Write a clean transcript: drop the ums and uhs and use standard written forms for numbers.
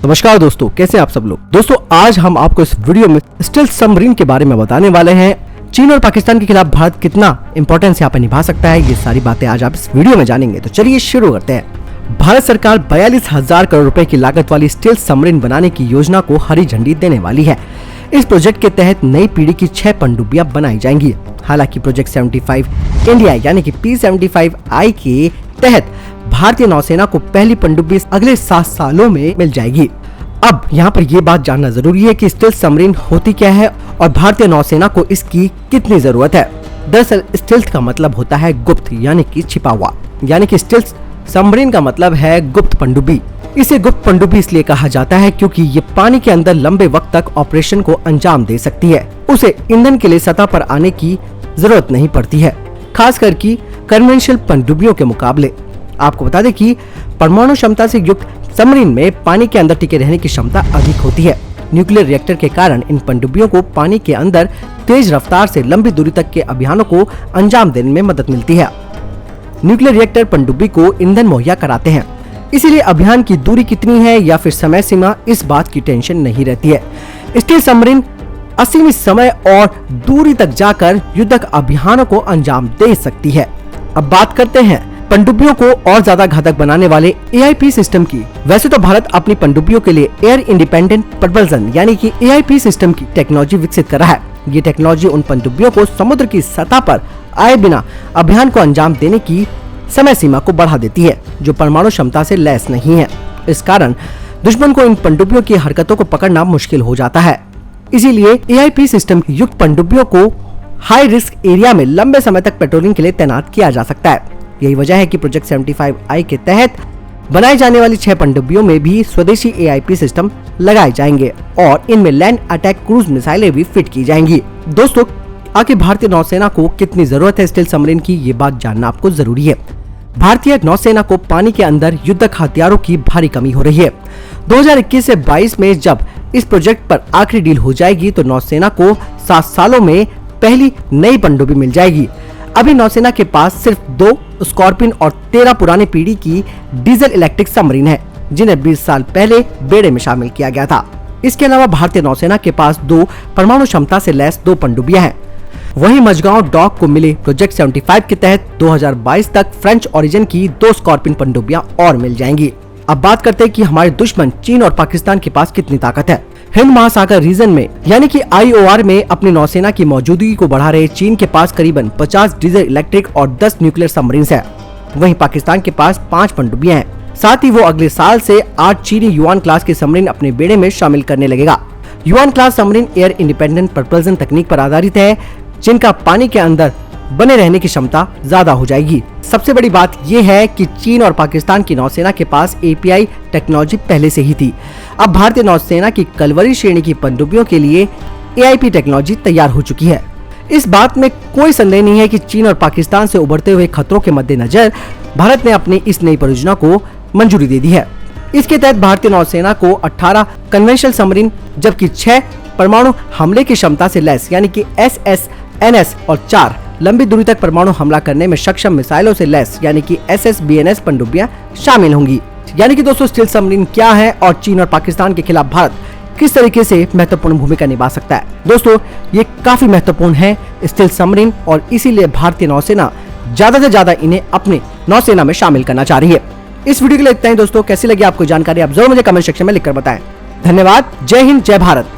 नमस्कार दोस्तों, कैसे आप सब लोग। दोस्तों आज हम आपको इस वीडियो में स्टेल्थ सबमरीन के बारे में बताने वाले हैं। चीन और पाकिस्तान के खिलाफ भारत कितना इंपॉर्टेंस यहाँ पे निभा सकता है, ये सारी बातें आज आप इस वीडियो में जानेंगे। तो चलिए शुरू करते हैं। भारत सरकार 42,000 करोड़ रुपए की लागत वाली स्टेल्थ सबमरीन बनाने की योजना को हरी झंडी देने वाली है। इस प्रोजेक्ट के तहत नई पीढ़ी की 6 पनडुब्बियां बनाई जाएंगी। हालांकि प्रोजेक्ट 75 इंडिया यानी कि P75I के तहत भारतीय नौसेना को पहली पनडुब्बी अगले 7 सालों में मिल जाएगी। अब यहाँ पर ये बात जानना जरूरी है कि स्टेल्थ सबमरीन होती क्या है और भारतीय नौसेना को इसकी कितनी जरूरत है। दरअसल स्टेल्थ का मतलब होता है गुप्त यानी कि छिपा हुआ, यानी कि स्टेल्थ सबमरीन का मतलब है गुप्त पनडुब्बी। इसे गुप्त पनडुब्बी इसलिए कहा जाता है क्योंकि ये पानी के अंदर लंबे वक्त तक ऑपरेशन को अंजाम दे सकती है। उसे ईंधन के लिए सतह पर आने की जरूरत नहीं पड़ती है, खास करके कन्वेंशनल पनडुब्बियों के मुकाबले। आपको बता दें कि परमाणु क्षमता से युक्त सबमरीन में पानी के अंदर टिके रहने की क्षमता अधिक होती है। न्यूक्लियर रिएक्टर के कारण इन पनडुब्बियों को पानी के अंदर तेज रफ्तार से लंबी दूरी तक के अभियानों को अंजाम देने में मदद मिलती है। न्यूक्लियर रिएक्टर पनडुब्बी को ईंधन मुहैया कराते हैं, इसीलिए अभियान की दूरी कितनी है या फिर समय सीमा, इस बात की टेंशन नहीं रहती है। स्टेल्थ सबमरीन असीमित समय और दूरी तक जाकर युद्धक अभियानों को अंजाम दे सकती है। अब बात करते हैं पनडुब्बियों को और ज्यादा घातक बनाने वाले AIP सिस्टम की। वैसे तो भारत अपनी पनडुब्बियों के लिए एयर इंडिपेंडेंट प्रपल्सन यानी कि AIP सिस्टम की टेक्नोलॉजी विकसित कर रहा है। ये टेक्नोलॉजी उन पनडुब्बियों को समुद्र की सतह पर आए बिना अभियान को अंजाम देने की समय सीमा को बढ़ा देती है, जो परमाणु क्षमता से लैस नहीं है। इस कारण दुश्मन को इन पनडुब्बियों की हरकतों को पकड़ना मुश्किल हो जाता है। इसीलिए AIP सिस्टम युक्त पनडुब्बियों को हाई रिस्क एरिया में लंबे समय तक पेट्रोलिंग के लिए तैनात किया जा सकता है। यही वजह है कि प्रोजेक्ट 75I के तहत बनाई जाने वाली 6 पनडुब्बियों में भी स्वदेशी AIP सिस्टम लगाए जाएंगे और इनमें लैंड अटैक क्रूज मिसाइलें भी फिट की जाएंगी। दोस्तों, आखिर भारतीय नौसेना को कितनी जरूरत है स्टेल्थ सबमरीन की, ये बात जानना आपको जरूरी है। भारतीय नौसेना को पानी के अंदर युद्धक हथियारों की भारी कमी हो रही है। 2021 से 22 में जब इस प्रोजेक्ट पर आखिरी डील हो जाएगी तो नौसेना को 7 सालों में पहली नई पनडुब्बी मिल जाएगी। अभी नौसेना के पास सिर्फ 2 स्कॉर्पियन और 13 पुरानी पीढ़ी की डीजल इलेक्ट्रिक सबमरीन है, जिन्हें 20 साल पहले बेड़े में शामिल किया गया था। इसके अलावा भारतीय नौसेना के पास 2 परमाणु क्षमता से लैस 2 पनडुब्बियां हैं। वहीं मझगांव डॉक को मिले प्रोजेक्ट 75 के तहत 2022 तक फ्रेंच ओरिजिन की 2 स्कॉर्पियन पनडुब्बियां और मिल जाएंगी। अब बात करते हैं कि हमारे दुश्मन चीन और पाकिस्तान के पास कितनी ताकत है। हिंद महासागर रीजन में यानी कि IOR में अपनी नौसेना की मौजूदगी को बढ़ा रहे चीन के पास करीबन 50 डीजल इलेक्ट्रिक और 10 न्यूक्लियर सबमरीन है। वहीं पाकिस्तान के पास 5 पनडुब्बियां हैं। साथ ही वो अगले साल से 8 चीनी युआन क्लास के सबमरीन अपने बेड़े में शामिल करने लगेगा। Yuan class submarine air independent propulsion तकनीक पर आधारित है, जिनका पानी के अंदर बने रहने की क्षमता ज्यादा हो जाएगी। सबसे बड़ी बात यह है कि चीन और पाकिस्तान की नौसेना के पास API टेक्नोलॉजी पहले से ही थी। अब भारतीय नौसेना की कलवरी श्रेणी की पनडुब्बियों के लिए AIP टेक्नोलॉजी तैयार हो चुकी है। इस बात में कोई संदेह नहीं है कि चीन और पाकिस्तान से उभरते हुए खतरों के मद्देनजर भारत ने अपनी इस नई परियोजना को मंजूरी दे दी है। इसके तहत भारतीय नौसेना को 18 कन्वेंशनल सबमरीन जबकि 6 परमाणु हमले की क्षमता से लैस यानी कि SSNS और 4 लंबी दूरी तक परमाणु हमला करने में सक्षम मिसाइलों से लैस यानी कि SSBNS पनडुब्बियां शामिल होंगी। यानी कि दोस्तों स्टेल्थ सबमरीन क्या है और चीन और पाकिस्तान के खिलाफ भारत किस तरीके से महत्वपूर्ण भूमिका निभा सकता है। दोस्तों ये काफी महत्वपूर्ण है स्टेल्थ सबमरीन और इसीलिए भारतीय नौसेना ज्यादा से ज्यादा इन्हें अपने नौसेना में शामिल करना चाह रही है। इस वीडियो के लिए इतना ही दोस्तों। कैसी लगी आपको जानकारी आप जरूर मुझे कमेंट सेक्शन में लिखकर बताएं। धन्यवाद। जय हिंद, जय भारत।